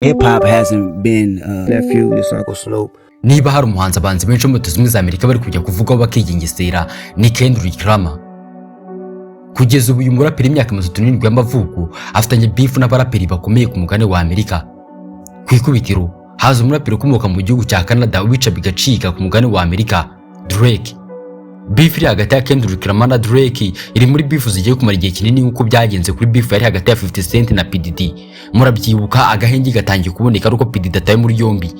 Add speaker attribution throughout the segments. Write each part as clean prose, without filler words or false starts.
Speaker 1: Hip hop hasn't been nephew this Uncle Snoop.
Speaker 2: Niba hari umuhanzi abanzi benshi mu Leta Zunze Ubumwe za Amerika bari kujya kuvugaho bakigengesera ni Kendrick Lamar. Kugeza ubu uyu muraperi imyaka 37 y'amavuko afitanye beef n'abaraperi bakomeye ku mugane wa Amerika. Ku ikubitiro haza umuraperi ukomoka mu gihugu cya Canada wica bigacika ku mugane wa Amerika, Drake. Beef iri hagati ya Kendrick Lamar na Drake iri muri beef zigiye kumara igihe kinini nk'uko byagenze kuri beef yari hagati ya 50 Cent na PDD. Murabyibuka agahenge gatangiye kuboneka aruko PDD ataye muri yombi.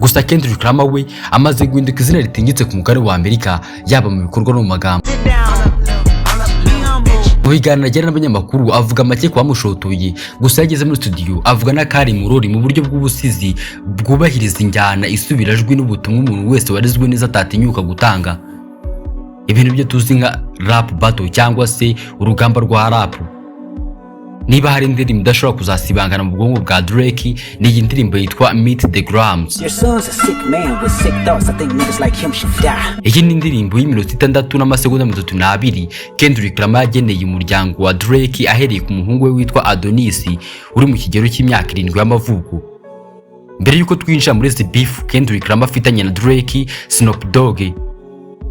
Speaker 2: Gusa Kendrick Lamar we amaze guhinduka izina ritingitse ku mugane wa Amerika yaba mu bikorwa no mu magambo. Mu biganiro agirana n'abanyamakuru avuga make kwa mushotoye, gusa yageze muri studio avuga n'akari murori mu buryo bw'ubusizi bwubahiriza injyana isubirajwe n'ubutumwa umuntu wese warizwe neza atatinyuka gutanga. Ibintu byo tuzi nka rap battle cyangwa se urugamba rwa rap. Niba hari indirimbo idashobora kuzasibangana mu bwonko bwa Drake ni iyi ndirimbo yitwa Meet the Grams. Iyi ni indirimbo y'iminota 6 n'amasegonda 32 Kendrick Lamar yageneye umuryango wa Drake ahereye ku muhungu we witwa Adonis uri mu kigero cy'imyaka 7 y'amavuko. Mbere yuko twinjira muri izi beef Kendrick Lamar afitanye na Drake, Snoop Dogg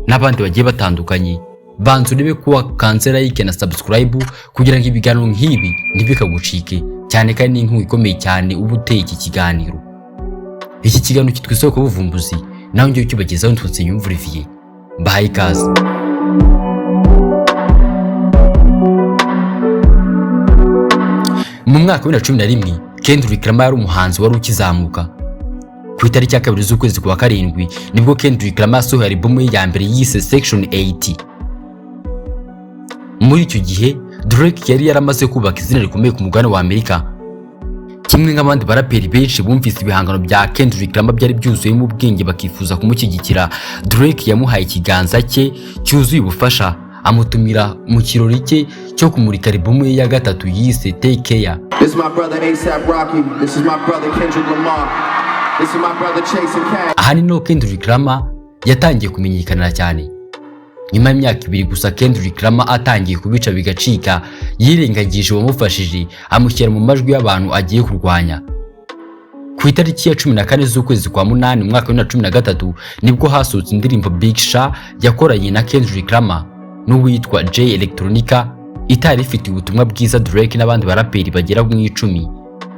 Speaker 2: n'abandi bagiye batandukanye, banzu nibe kuwa kansera like na subscribe kugira ngo ibiganiro nk'ibi ntibikagucike cyane kandi n'inkuru ikomeye cyane ubuteye iki kiganiro. Iki kiganiro kitwa isoko y'ubuvumbuzi naho ngiye cyubagezaho ntutse nyumva Olivier. Bahaye ikaze. Mu mwaka wa 2011 Kendrick Lamar yari umuhanzi wari ukizamuka. Ku itariki ya 2 z'ukwezi kwa 7 nibwo Kendrick Lamar yasohoye album ye ya mbere yise Section 80. Muri icyo gihe Drake yari yaramaze kubaka izina rikomeye ku mugabane wa Amerika. Kimwe nk'abandi baraperi benshi bumvise ibihangano bya Kendrick Lamar byari byuzuye mu bwenge bakifuza kumushyigikira, Drake yamuhaye ikiganza cye cyuzuye ubufasha amutumira mu kirori cye cyo kumurika album ye ya gatatu yise Take Care.
Speaker 3: This is my brother A$AP Rocky. This is my brother Kendrick Lamar. This is my brother Chasing Cash.
Speaker 2: Aha ni no Kendrick Lamar yatangiye kumenyekana cyane. Nyuma y'imyaka 2 gusa Kendrick Lamar atangiye kubica bigacika, yirengagije wamufashije amushyira mu majwi y'abantu agiye kurwanya. Ku itariki ya 14 z'ukwezi kwa 8 mwaka wa 2013 nibwo hasohotse indirimbo Big Sha yakoranye na Kendrick Lamar n'uwitwa J Electronica itari ifite ubutumwa bwiza Drake n'abandi baraperi bagera mu 10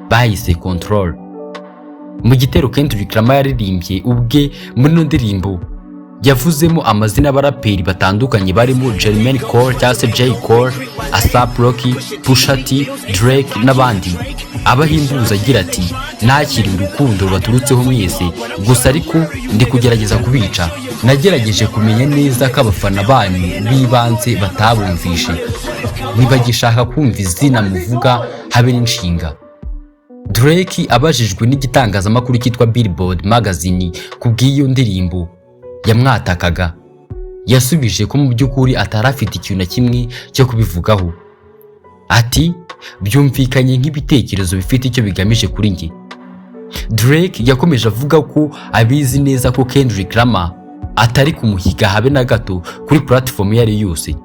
Speaker 2: bahise Control. Mu gitero Kendrick Lamar yaririmbye ubwe muri no ndirimbo yavuzemo amazina y'abaraperi batandukanye barimo Jermaine Cole cyangwa se J Cole, A$AP Rocky, Pusha T, Drake n'abandi. Abahimbuza agira ati nakiri urukundo baturutseho mwese, gusa ariko ndi kugerageza kubica. Nagerageje kumenya neza ko abafana banyu bibanze batabumvishe, nibagishaka kumva izina muvuga habe n'inshinga. Drake abajijwe n'igitangazamakuru cyitwa Billboard magazine kubw'iyo ndirimbo yamwatakaga, yasubije ko mu by'ukuri atarafite ikintu na kimwe cyo kubivugaho. Ati byumvikanye nk'ibitekerezo bifite icyo bigamije kuri njye. Drake yakomeje avuga ko abizi neza ko Kendrick Lamar atari kumuhiga habe na gato kuri platform yari yose.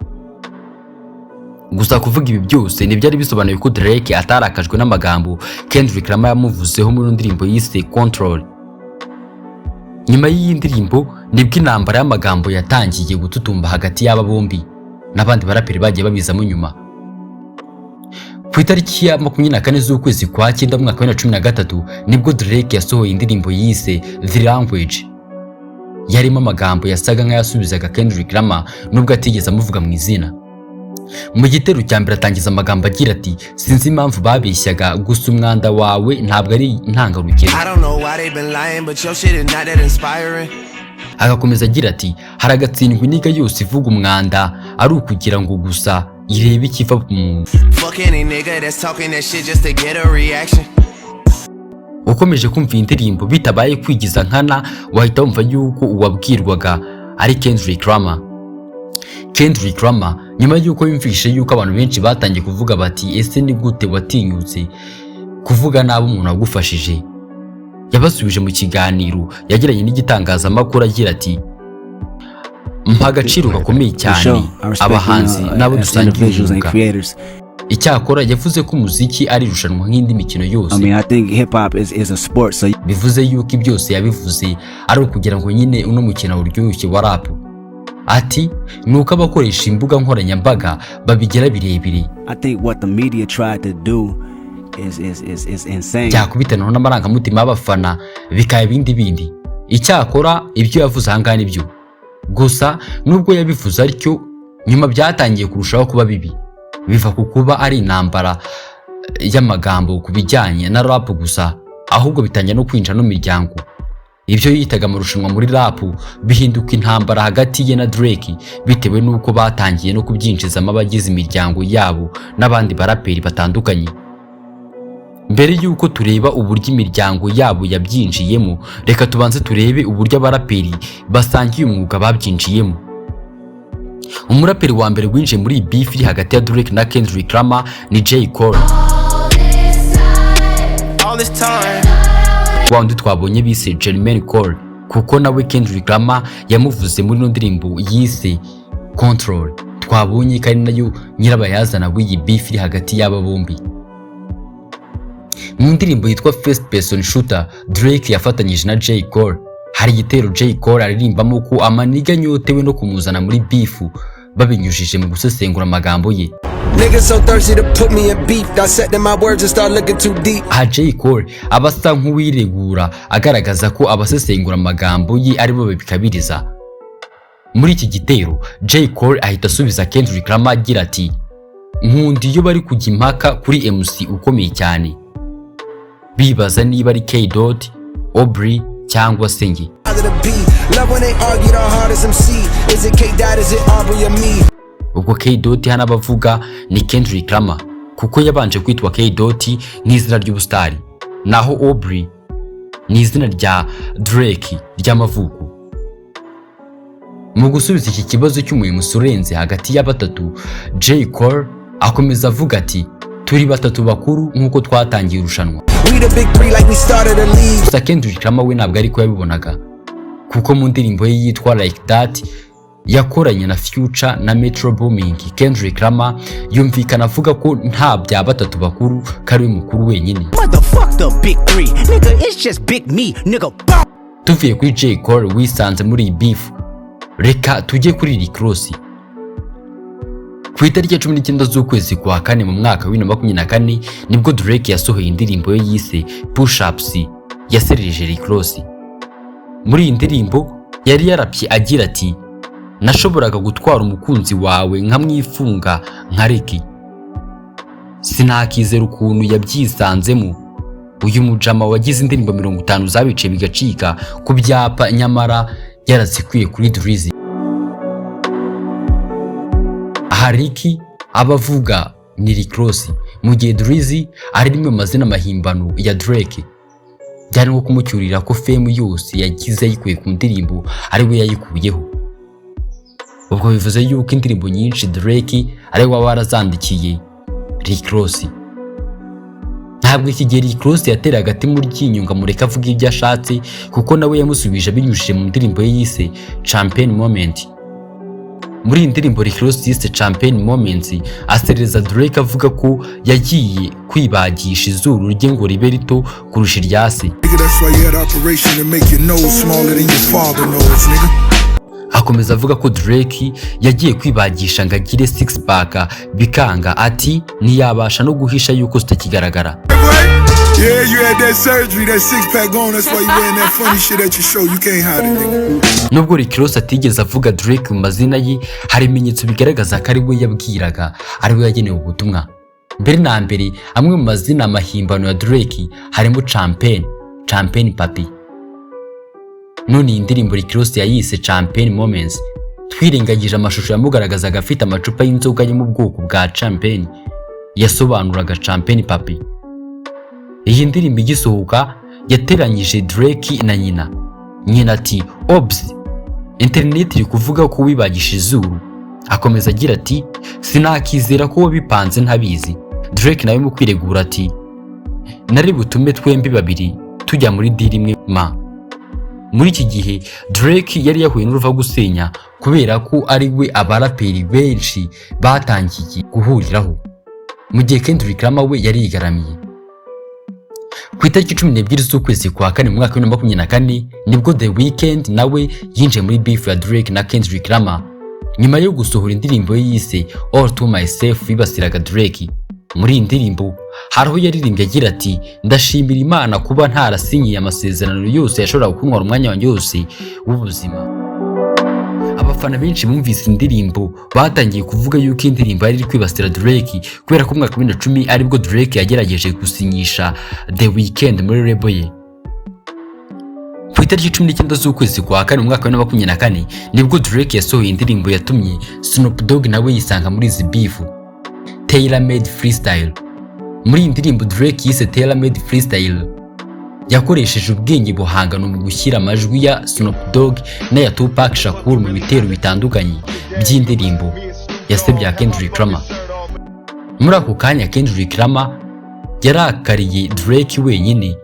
Speaker 2: Gusa kuvuga ibi byose ntibyari bisobanuye ko Drake atarakajwe n'amagambo Kendrick Lamar yamuvuzeho muri ndirimbo yise Control. Nyuma y'iyi ndirimbo nibwo intambara y'amagambo yatangiye gututumba hagati y'aba bombi n'abandi baraperi bagiye babizamo nyuma. Ku itariki ya 24 z'ukwezi kwa 9 mwaka wa 2013 nibwo Drake yasohoye indirimbo yise The Language. Yarimo amagambo yasaga nk'ayasubizaga Kendrick Lamar nubwo atigeze amuvuga mu izina. Mu gitero cya mbere atangiza amagambo agira ati sinzi impamvu babeshyaga, gusa umwanda wawe ntabwo ari intangarugero. Agakomeza agira ati haragatsindwa iniga yose ivuga umwanda ari ukugira ngo gusa irebe ikiva ku muntu. Ukomeje kumva indirimbo bitabaye kwigiza nkana wahita wumva yuko uwabwirwaga ari Kendrick Lamar. Kendrick Lamar nyuma yuko yumvishe yuko abantu benshi batangiye kuvuga bati ese ni gute watinyutse kuvuga nabo umuntu agufashije, yabasubije mu kiganiro yagiranye n'igitangazamakuru agira ati mpa agaciro gakomeye cyane abahanzi nabo dusangiye umwuga. Icyakora yavuze ko umuziki ari irushanwa nk'indi mikino yose.
Speaker 1: I think hip hop is a sport, so
Speaker 2: bivuze yuko byose yabivuze ari ukugira ngo nyine uno mukino uryoshye wa rap. Ati nuko abakoresha imbuga nkoranyambaga babigera birebire.
Speaker 1: I think what the media tried to do is insane.
Speaker 2: Byakubitanaho n'amarangamutima y'abafana bikaya bindi. Icyakora ibyo yavuze ahangaha nibyo. Gusa nubwo yabivuze aricyo, nyuma byatangiye kurushaho kuba bibi. Biva ku kuba ari intambara y'amagambo ku bijyanye na rap gusa, ahubwo bitangira no kwinjira no miryango. Ibyo yitaga amarushanwa muri rap bihinduka intambara hagati ye na Drake, bitewe nuko batangiye no kubyinjizamo abagize imiryango yabo n'abandi baraperi batandukanye. Mbere yuko tureba uburyo imiryango yabo yabyinjiyemo, reka tubanze turebe uburyo abaraperi basangiye umwuga babyinjiyemo. Umuraperi wa mbere winjiye muri beef iri hagati ya Drake na Kendrick Lamar ni Cole. Wa undi twabonye bise Cole, kuko nawe Kendrick Lamar yamuvuze muri no ndirimbo yise Control. Twabonye kandi nayo nyirabayazana w'iyi beef iri hagati y'aba bombi. Mu ndirimbo yitwa First Person Shooter, Drake yafatanyije na Cole. Hari igitero Cole aririmbamo ko amaniga nyotewe no kumuzana muri beef babinyujije mu gusesengura amagambo ye.
Speaker 4: Niggas so thirsty to put me in beef, dissecting my words and start looking too deep.
Speaker 2: Cole abasa nk'uwiregura agaragaza ko abasesengura amagambo ye aribo babikabiriza. Muri iki gitero Cole ahita asubiza Kendrick Lamar agira ati nkundi iyo bari kujya impaka kuri MC ukomeye cyane, bibaza niba ari K. Aubrey cyangwa Sengi. Ubwo K. hano abavuga ni Kendrick Lamar, kuko yabanje kwitwa K. nk'izina ry'ubustari, naho Aubrey ni izina rya Drake ry'amavuko. Mu gusubiza iki kibazo cy'umuyobozi urenze hagati ya batatu, Cole akomeza avuga ati turi batatu bakuru nk'uko twatangiye irushanwa. Gusa Kendrick Lamar we ntabwo ariko yabibonaga, kuko mu ndirimbo ye yitwa Like That yakoranye na Future na Metro Booming, Kendrick Lamar yumvikana avuga ko nta bya batatu bakuru kari mukuru wenyine. Tuvuye kuri Cole wisanze muri beef, reka tujye kuri Rick Ross. Ku itariki ya 19 z'ukwezi kwa kane mu mwaka wa 2024 nibwo Drake yasohoye indirimbo ye yise Push Ups yasereje Rick Ross. Muri iyi ndirimbo yari yarapye agira ati nashoboraga gutwara umukunzi wawe nkamwifunga nka Rick. Sinakizera ukuntu yabyisanzemo. Uyu mujama wagize indirimbo 50 zabice bigacika ku byapa, nyamara yarazikwiye kuri Drizzy. Hariki abavuga ni Rick Ross, mu gihe Drizzy ari rimwe mu mazina mahimbano ya Drake. Byari nko kumucyurira ko fame yose yagize yikuye ku ndirimbo ari we yayikuyeho. Ubwo bivuze yuko indirimbo nyinshi Drake ari we warazandikiye Rick Ross. Ntabwo iki gihe Rick Ross yatera hagati mu ryinyo ngo amureka avuga ibyo ashatse, kuko nawe yamusubije binyujije mu ndirimbo ye yise Champagne Moment. Muri indirimbo Rick Ross yise Champagne Moments asereza Drake avuga ko yagiye kwibagisha izuru rye ngo ribe rito kurusha iryase. Akomeza avuga ko Drake yagiye kwibagisha ngo agire six pack bikanga, ati ntiyabasha no guhisha yuko zitakigaragara.
Speaker 5: Yeah, you had that surgery, that six pack on, that's why you wearing that funny shit at your show. You can't hide it, nigga.
Speaker 2: Nubwo Rick Ross atigeze avuga Drake mu mazina ye, hari ibimenyetso bigaragaza ko ari we yabwiraga, ari we yagenewe ubutumwa. Mbere na mbere, amwe mu mazina mahimbano ya Drake harimo Champagne Papi. None iyi ndirimbo Rick Ross yayise Champagne Moments, twirengagije amashusho yamugaragazaga afite amacupa y'inzoga yo mu bwoko bwa champagne yasobanuraga Champagne Papi. Iyi ndirimbo igisohoka yateranyije Drake na nyina ati obs, internet iri kuvuga ko wibagisha izuru. Akomeza agira ati sinakizera ko wabipanze ntabizi. Drake nawe mu kwiregura ati nari butume twembi babiri tujya muri deal imwe ma. Muri iki gihe Drake yari yahuye n'uruva gusenya kubera ko ari we abaraperi benshi batangiye guhuriraho. mu gihe Kendrick Lamar we yari yigaramiye. Ku itariki 12 z'ukwezi kwa kane mu mwaka wa 2024 nibwo The Weeknd nawe yinjiye muri beef ya Drake na Kendrick Lamar nyuma yo gusohora indirimbo ye yise All to Myself bibasiraga Drake. Muri iyi ndirimbo hariho yaririmbye agira ati ndashimira Imana kuba ntarasinyiye amasezerano yose yashobora kuntwara umwanya wanjye wose w'ubuzima. Abafana benshi bumvise indirimbo batangiye kuvuga yuko indirimbo yari kwibasira Drake kubera ko mu mwaka wa 2010 aribwo Drake yagerageje gusinyisha The Weeknd muri label ye. Ku itariki 19 z'ukwezi kwa kane mu mwaka wa 2024 nibwo Drake yasohoye indirimbo yatumye Snoop Dogg nawe yisanga muri izi beef, Tailor Made Freestyle. Muri iyi ndirimbo Drake yise Tailor Made Freestyle yakoresheje ubwenge buhangano mu gushyira amajwi ya Snoop Dogg n'aya Tupac Shakur mu bitero bitandukanye by'indirimbo yasebya Kendrick Lamar. Muri ako kanya Kendrick Lamar yarakariye Drake wenyine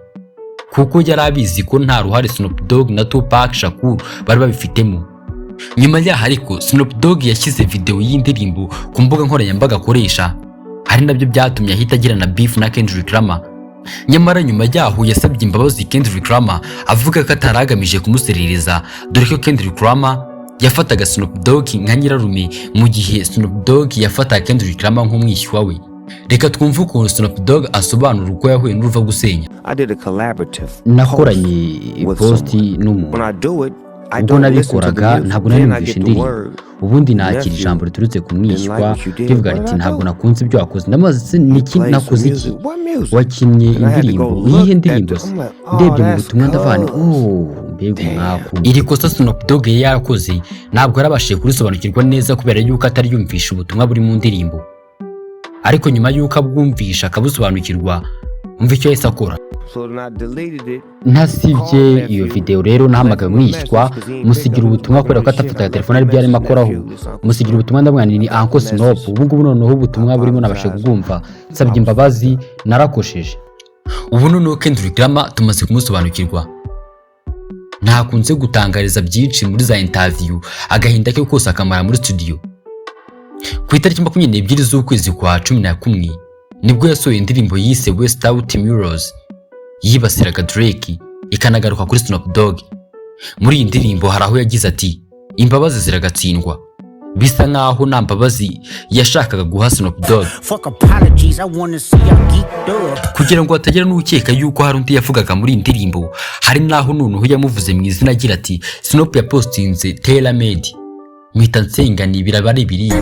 Speaker 2: kuko yari abizi ko nta ruhare Snoop Dogg na Tupac Shakur bari babifitemo. Nyuma yaho ariko Snoop Dogg yashyize video y'indirimbo ku mbuga nkoranyambaga akoresha, ari nabyo byatumye ahita agirana beef na Kendrick Lamar. Nyamara nyuma yaho yasabye imbabazi Kendrick Lamar avuga ko ataragamije kumuserereza, dore ko Kendrick Lamar yafataga Snoop Dogg nka nyirarume mu gihe Snoop Dogg yafataga Kendrick Lamar nk'umwishywa we. Reka twumve ukuntu Snoop Dogg asobanura uko yahuye n'uruva gusenya.
Speaker 6: Nakoranye posti n'umuntu, ubwo nabikoraga ntabwo nari numvishe indirimbo, ubundi nakira ijambo riturutse ku mwishywa rivuga riti ntabwo nakunze ibyo wakoze. Ndamaze niki nakoze iki? Wakinnye indirimbo, iyihe ndirimbo se? Ndebye mu butumwa ndavana mbega umwaku. Iri kosa Snoop Dogg yakoze ntabwo yarabashije kurisobanukirwa neza kubera yuko atari yumvisha ubutumwa buri mu ndirimbo, ariko nyuma yuko abwumvisha akabusobanukirwa umva icyo yahise akora. Ntasibye iyo video rero nahamagaye umwishywa musigira ubutumwa kubera ko atafataga telefone ari byo yarimo akoraho. Musigira ubutumwa ndamwana ni Uncle Snoop, ubu ngubu noneho ubutumwa burimo nabashe kubwumva, nsabye imbabazi narakosheje. Ubu noneho Kendrick Lamar tumaze kumusobanukirwa, ntakunze gutangariza byinshi muri za interview, agahinda ke kose akamara muri studio. Ku itariki 22 z'ukwezi kwa 11 nibwo yasohoye indirimbo yise Without Mirrors yibasiraga Drake ikanagaruka kuri Snoop Dogg. Muri iyi ndirimbo hari aho yagize ati imbabazi ziragatsindwa, bisa nkaho nta mbabazi yashakaga guha Snoop Dogg kugira ngo hatagira n'ukeka yuko hari undi yavugaga muri iyi ndirimbo. Hari naho noneho yamuvuze mu izina agira ati Snoop yapostinze Tailor Made, mpita nsengani birabari biri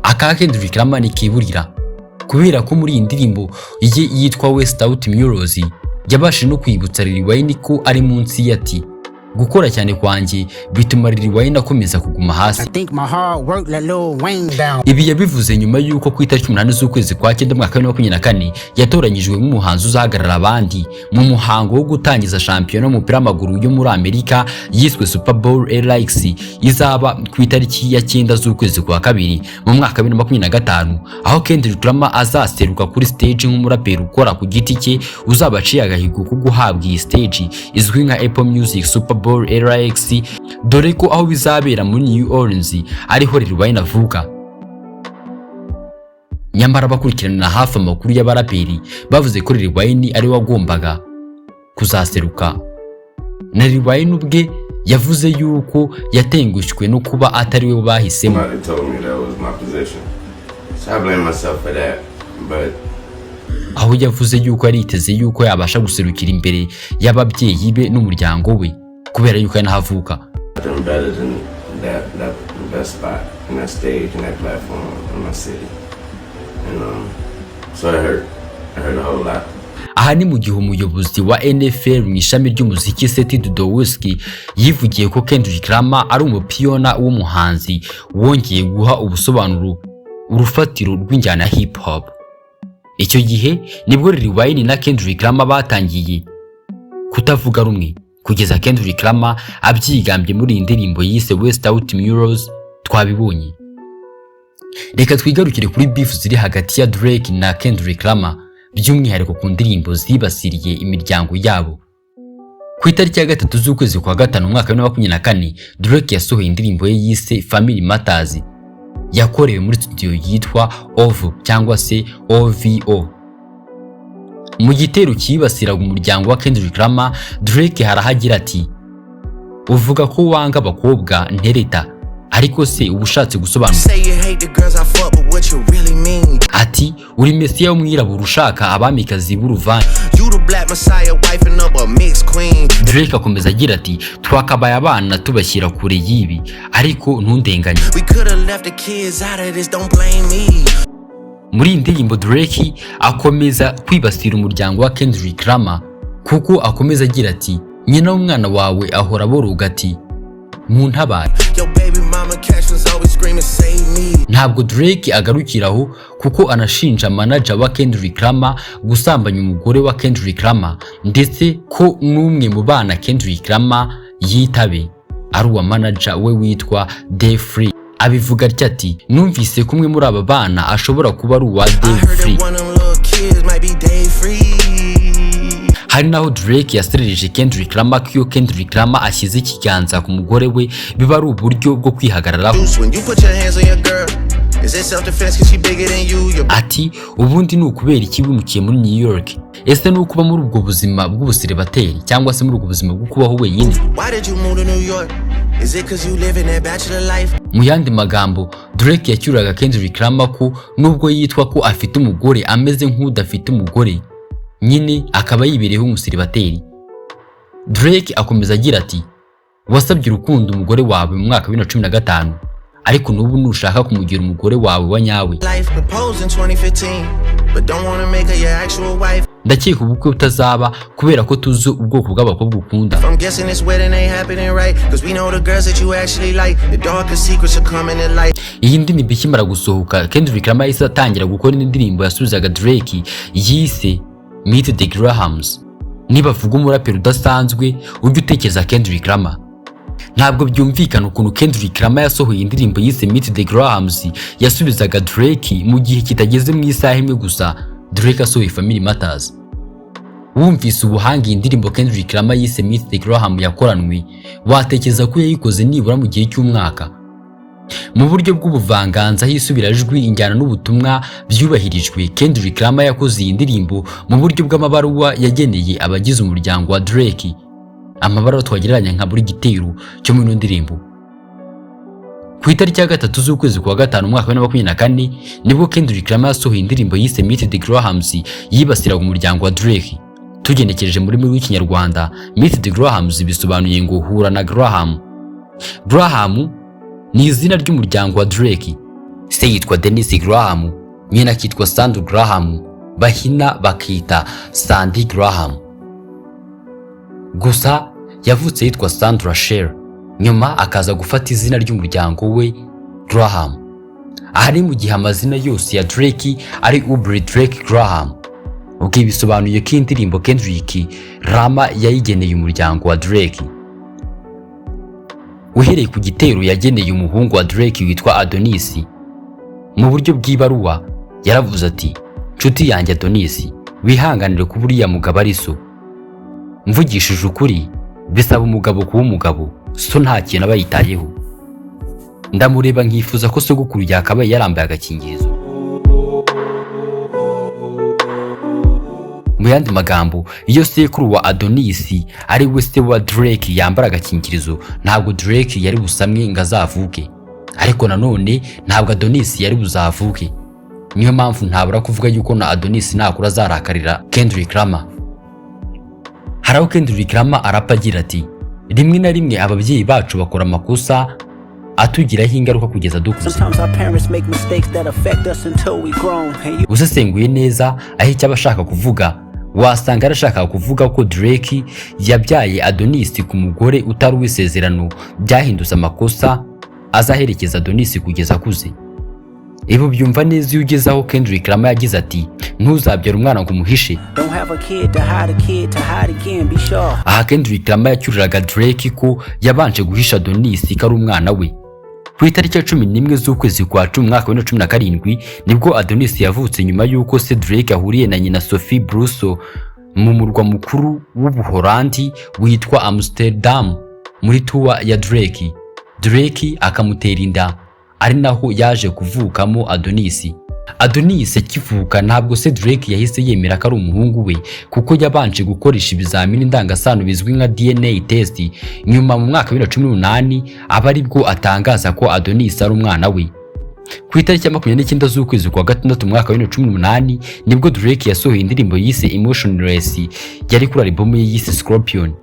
Speaker 6: aka Kendrick Lamar nikiburira kubera ko muri iyi ndirimbo ye yitwa Without Mirrors yabashije no kwibutsa Lil Wayne ko ari munsi yati gukora cyane kwanjye bituma Lil Wayne akomeza kuguma hasi. Ibi yabivuze nyuma yuko ku itariki 8 z'ukwezi kwa 9 mwaka wa 2024 yatoranyijwe nk'umuhanzi uzahagarara abandi mu muhango wo gutangiza shampiyona y'umupira w'amaguru yo muri Amerika yiswe Super Bowl LX izaba ku itariki ya 9 z'ukwezi kwa 2 mu mwaka wa 2025, aho Kendrick Lamar azaseruka kuri stage nk'umuraperi ukora ku giti cye uzabaciye agahigo ko guhabwa iyi stage izwi nka Apple Music Super Bowl LX, dore ko aho bizabera muri New Orleans ariho Lil Wayne avuka. Nyamara bakurikirana hafi amakuru y'abaraperi bavuze ko Lil Wayne ari wagombaga kuzaseruka, na Lil Wayne ubwe yavuze yuko yatengushywe no kuba atari we bahisemo. Aho yavuze yuko yariteze yuko yabasha guserukira imbere y'ababyeyi be n'umuryango we kubera yuko yanahavuka. Aha ni mu gihe umuyobozi wa NFL mu ishami ry'umuziki Seth Dudowski yivugiye ko Kendrick Lamar ari umupiyona w'umuhanzi wongeye guha ubusobanuro urufatiro rw'injyana hip hop. Icyo gihe nibwo Lil Wayne na Kendrick Lamar batangiye kutavuga rumwe kugeza Kendrick Lamar abyigambye muri iyi ndirimbo yise Without Mirrors twabibonye. Reka twigarukire kuri beef ziri hagati ya Drake na Kendrick Lamar, by'umwihariko ku ndirimbo zibasiriye imiryango yabo. Ku itariki ya 3 z'ukwezi kwa 5 mwaka wa 2024 Drake yasohoye indirimbo ye yise Family Matters
Speaker 2: yakorewe muri studio yitwa OVO cyangwa se OVO. Mu gitero cyibasiraga umuryango wa Kendrick Lamar, Drake harahagira ati uvuga ko wanga abakobwa ntereta ariko se ubushatse gusobanura ati uri mesiya w'umwirabura ushaka abamikazi b'uruvange. Drake akomeza agira ati twakabaye abana tubashyira kure y'ibi ariko ntundenganye. Muri indirimbo Drake akomeza kwibasira umuryango wa Kendrick Lamar kuko akomeza agira ati nyina w'umwana wawe ahora boroga ati muntabare. Ntabwo Drake agarukiraho kuko anashinja manager wa Kendrick Lamar gusambanya umugore wa Kendrick Lamar ndetse ko n'umwe mu bana Kendrick Lamar yitabe ari uwa manager we witwa Day Free. Abivuga ati numvise kumwe muri aba bana ashobora kuba ari uwa Day Free. Hari naho Drake yaserereje Kendrick Lamar ko iyo Kendrick Lamar ashyize ikiganza ku mugore we biba ari uburyo bwo kwihagararaho. Ati ubundi ni ukubera iki wimukiye muri New York? Ese ni ukuba muri ubwo buzima bw'ubusiribateri cyangwa se muri ubwo buzima bwo kubaho wenyine? Mu yandi magambo Drake yacyuraga Kendrick Lamar ko nubwo yitwa ko afite umugore ameze nk'udafite umugore nyine akaba yibereyeho umusiribateri. Drake akomeza agira ati wasabye urukundo umugore wawe mu mwaka wa 2015 ariko n'ubu nushaka kumugira umugore wawe wa nyawe. Ndakeka ubukwe utazaba kubera ko tuzi ubwoko bw'abakobwa ukunda. Iyi ndirimbo ikimara gusohoka Kendrick Lamar yahise atangira gukora indirimbo yasubizaga Drake yise Meet the Grahams. Niba vuga umuraperi udasanzwe ujye utekereza Kendrick Lamar. Ntabwo byumvikana ukuntu Kendrick Lamar yasohoye indirimbo yise Meet the Grahams yasubizaga Drake mu gihe kitageze mu isaha imwe gusa Drake asohoye Family Matters. Wumvise ubuhanga iyi ndirimbo Kendrick Lamar yise Meet the Graham yakoranwe watekereza ko yayikoze nibura mu gihe cy'umwaka. Mu buryo bw'ubuvanganza hisubirajwi injyana n'ubutumwa byubahirijwe, Kendrick Lamar yakoze iyi ndirimbo mu buryo bw'amabaruwa yageneye abagize umuryango wa Drake. Amabaruwa twagereranya nka buri gitero cyo mu ndirimbo. Ku itariki ya 3 z'ukwezi kwa 5 umwaka wa 2024 nibwo Kendrick Lamar yasohoye indirimbo yise Meet the Grahams yibasiraga umuryango wa Drake. Tugenekereje muri w'Ikinyarwanda Meet the Grahams bisobanuye ngo hura na Graham. Graham ni izina ry'umuryango wa Drake. Se yitwa Dennis Graham, nyina kitwa Sandy Graham, bahina bakita Sandy Graham. Gusa yavutse yitwa Sandra Cher, nyuma akaza gufata izina ry'umuryango we Graham. Ahari mu gihe amazina yose ya Drake ari Aubrey Drake Graham. Ubwo bisobanuye ko indirimbo Kendrick Lamar yayigeneye umuryango wa Drake. Uhereye ku gitero yageneye umuhungu wa Drake witwa Adonis. Mu buryo bw'ibaruwa yaravuze ati nshuti yanjye Adonis wihanganire ko buriya mugabo ari so. Mvugishije ukuri bisaba umugabo kuba umugabo, so nta kintu abayitayeho. Ndamureba nkifuza ko sogokuru yakabaye yarambaye agakingirizo. Mu yandi magambo iyo sekuru wa Adonis ari we se wa Drake yambara agakingirizo ntabwo Drake yari busamwe ngo azavuke, ariko nanone ntabwo Adonis yari buzavuke. Niyo mpamvu ntabura kuvuga yuko na Adonis nakura azarakarira Kendrick Lamar. Haraho Kendrick Lamar arapagira ati rimwe na rimwe ababyeyi bacu bakora amakosa atugiraho ingaruka kugeza dukuze. Usesenguye neza aho icyo abashaka kuvuga wasanga arashaka kuvuga ko Drake yabyaye Adonis ku mugore utari uw'isezerano byahindutse amakosa azaherekeza Adonis kugeza akuze. Ibo byumva neza iyo ugezaho Kendrick Lamar yagize ati ntuzabyara umwana ngo umuhishe. Aha Kendrick Lamar yacyuriraga Drake ko yabanje guhisha Adonis ko ari umwana we. Ku itariki ya 11 z'ukwezi kwa 10 umwaka wa 2017 nibwo Adonis yavutse nyuma y'uko se Drake ahuriye na nyina Sophie Brusso mu murwa mukuru w'Ubuholandi witwa Amsterdam muri tour ya Drake. Drake akamutera inda ari naho yaje kuvukamo Adonis. Adonis akivuka ntabwo se Drake yahise yemera ko ari umuhungu we kuko yabanje gukoresha ibizamini ndangasano bizwi nka DNA test. Nyuma mu mwaka wa 2018 aba aribwo atangaza ko Adonis ari umwana we. Ku itariki ya 29 z'ukwezi kwa gatandatu mu mwaka wa 2018 nibwo Drake yasohoye indirimbo yise Emotionless yari kuri album ye yise Scorpion.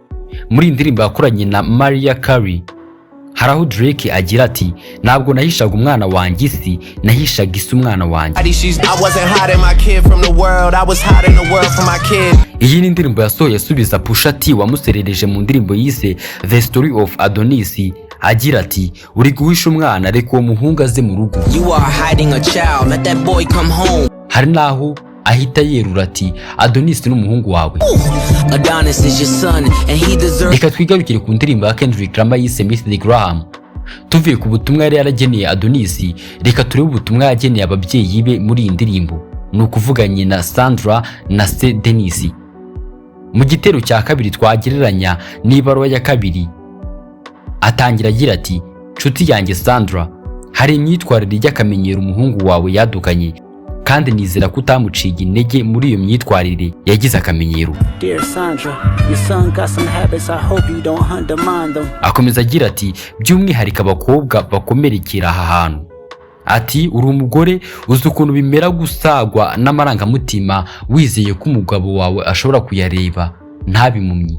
Speaker 2: Muri indirimbo yakoranye na Mariah Carey hari aho Drake agira ati ntabwo nahishaga umwana wanjye isi, nahishaga isi umwana wanjye. Iyi ni indirimbo yasohoye asubiza Pusha T wamuserereje mu ndirimbo yise The Story of Adonis agira ati uri guhisha umwana, reka uwo muhungu aze mu rugo. Hari naho ahita yerura ati Adonis n'umuhungu wawe. Reka twigarukire ku ndirimbo ya Kendrick Lamar yise Mr. Graham. Tuvuye ku butumwa yari yarageneye Adonis, reka turebe ubutumwa yageneye ababyeyi be muri iyi ndirimbo, ni ukuvuga nyina Sandra na se Dennis. Mu gitero cya kabiri twagereranya n'ibaruwa ya kabiri, atangira agira ati nshuti yanjye Sandra, hari imyitwarire y'akamenyero umuhungu wawe yadukanye kandi nizera ko utamuciye intege muri iyo myitwarire yagize akamenyero. Akomeza agira ati by'umwihariko abakobwa bakomerekera aha hantu. Ati uri umugore uzi ukuntu bimera gusagwa n'amarangamutima wizeye ko umugabo wawe ashobora kuyareba ntabimumyi.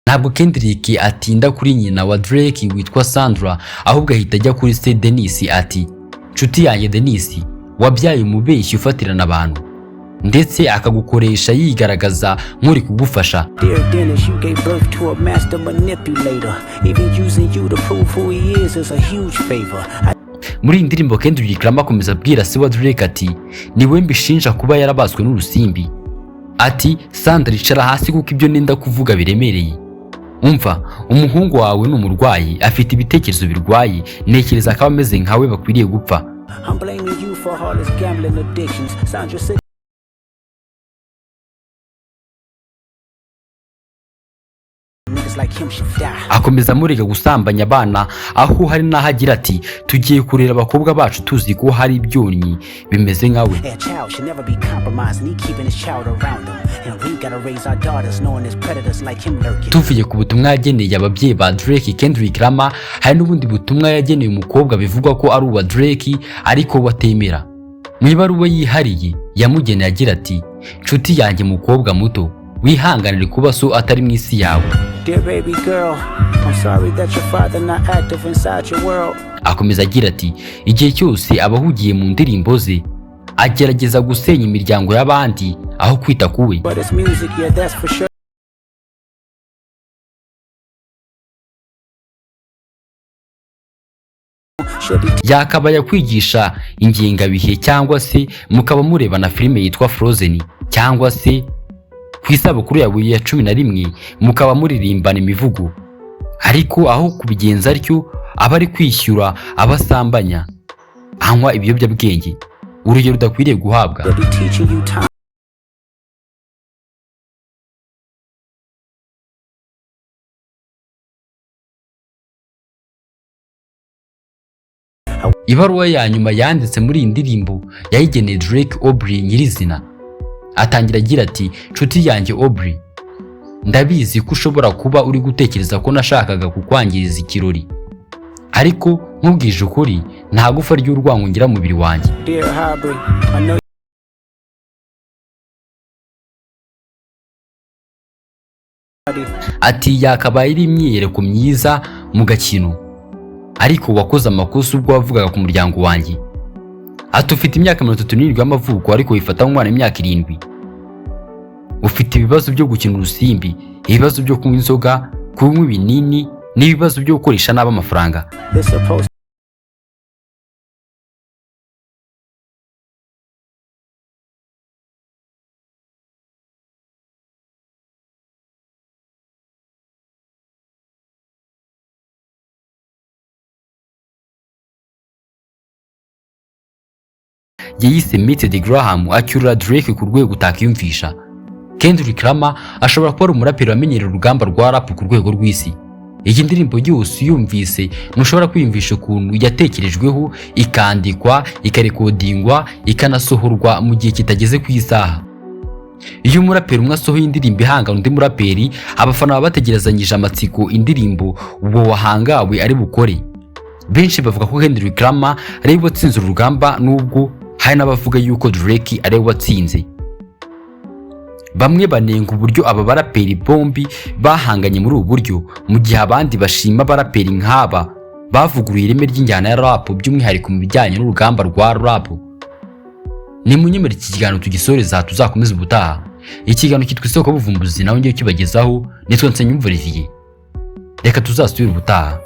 Speaker 2: Ntabwo Kendrick atinda kuri nyina wa Drake witwa Sandra, ahubwo ahita ajya kuri se Dennis ati nshuti yanjye Dennis, wabyaye umubeshyi ufatirana abantu ndetse akagukoresha yigaragaza nk'uri kugufasha. Muri indirimbo Kendrick Lamar akomeza abwira se wa Drake ati niwe mbishinja kuba yarabaswe n'urusimbi. Ati Sandra icara hasi kuko ibyo nenda kuvuga biremereye. Umva, umuhungu wawe n'umurwayi afite ibitekerezo birwaye, nekereza ko ameze nkawe bakwiriye gupfa. Akomeza amurega gusambanya abana, aho hari n'aho agira ati tugiye kurera abakobwa bacu tuzi ko hari ibyonnyi bimeze nkawe. Tuvuye ku butumwa yageneye ababyeyi ba Drake Kendrick Lamar, hari n'ubundi butumwa yageneye umukobwa bivugwa ko ari uwa Drake ariko watemera. Mu ibaruwa yihariye yamugeneye agira ati nshuti yanjye mukobwa muto, wihanganire kuba so atari mu isi yawe. Akomeza agira ati igihe cyose abahugiye mu ndirimbo ze agerageza gusenya imiryango y'abandi aho kwita kuwe. Yakabaye kwigisha ingengabihe cyangwa se mukaba murebana filime yitwa Frozen, cyangwa se ku isabukuru yawe ya 11 mukaba muririmbana imivugo. Ariko aho kubigenza atyo aba ari kwishyura abasambanya, anywa ibiyobyabwenge, urugero rudakwiriye guhabwa. Ibaruwa ya nyuma yanditse muri iyi ndirimbo yayigeneye Drake Aubrey nyirizina. Atangira agira ati nshuti yanjye Aubrey, ndabizi ko ushobora kuba uri gutekereza ko nashakaga kukwangiriza ikirori, ariko nkubwije ukuri nta gufa ry'urwango ngira mubiri wanjye. Ati yakabaye ari imyiyereko myiza mu gakino, ariko wakoze amakosa ubwo wavugaga ku muryango wanjye. Ati ufite imyaka 37 y'amavuko ariko wifata nk'umwana imyaka 7. Ufite ibibazo byo gukina urusimbi, ibibazo byo kunywa inzoga, kunywa ibinini n'ibibazo byo gukoresha nabi amafaranga. Yayise Mr. Graham acyurira Drake ku rwego utakiyumvisha. Kendrick Lamar ashobora kuba ari umuraperi wamenyereye urugamba rwa rap ku rwego rw'isi. Iyi ndirimbo yose yumvise ntushobora kwiyumvisha ukuntu yatekerejweho, ikandikwa, ikarekodingwa, ikanasohorwa mu gihe kitageze ku isaha. Iyo umuraperi umwe asohoye indirimbo ihangana undi muraperi, abafana baba bategerezanyije amatsiko indirimbo uwo wahangawe ari bukore. Benshi bavuga ko Kendrick Lamar ari we watsinze urugamba, nubwo hari n'abavuga yuko Drake ari we watsinze. Bamwe banenga uburyo aba baraperi bombi bahanganye muri ubu buryo, mu gihe abandi bashima baraperi nk'aba bavuguruye ireme ry'injyana ya rap by'umwihariko mu bijyanye n'urugamba rwa rap. Ni munyemera iki kiganiro tugisoreza, tuzakomeza ubutaha. Ikiganiro kitwa Isoko y'Ubuvumbuzi nawe ngiye kibagezaho, nitwa Nsengiyumva Olivier. Reka tuzasubire ubutaha.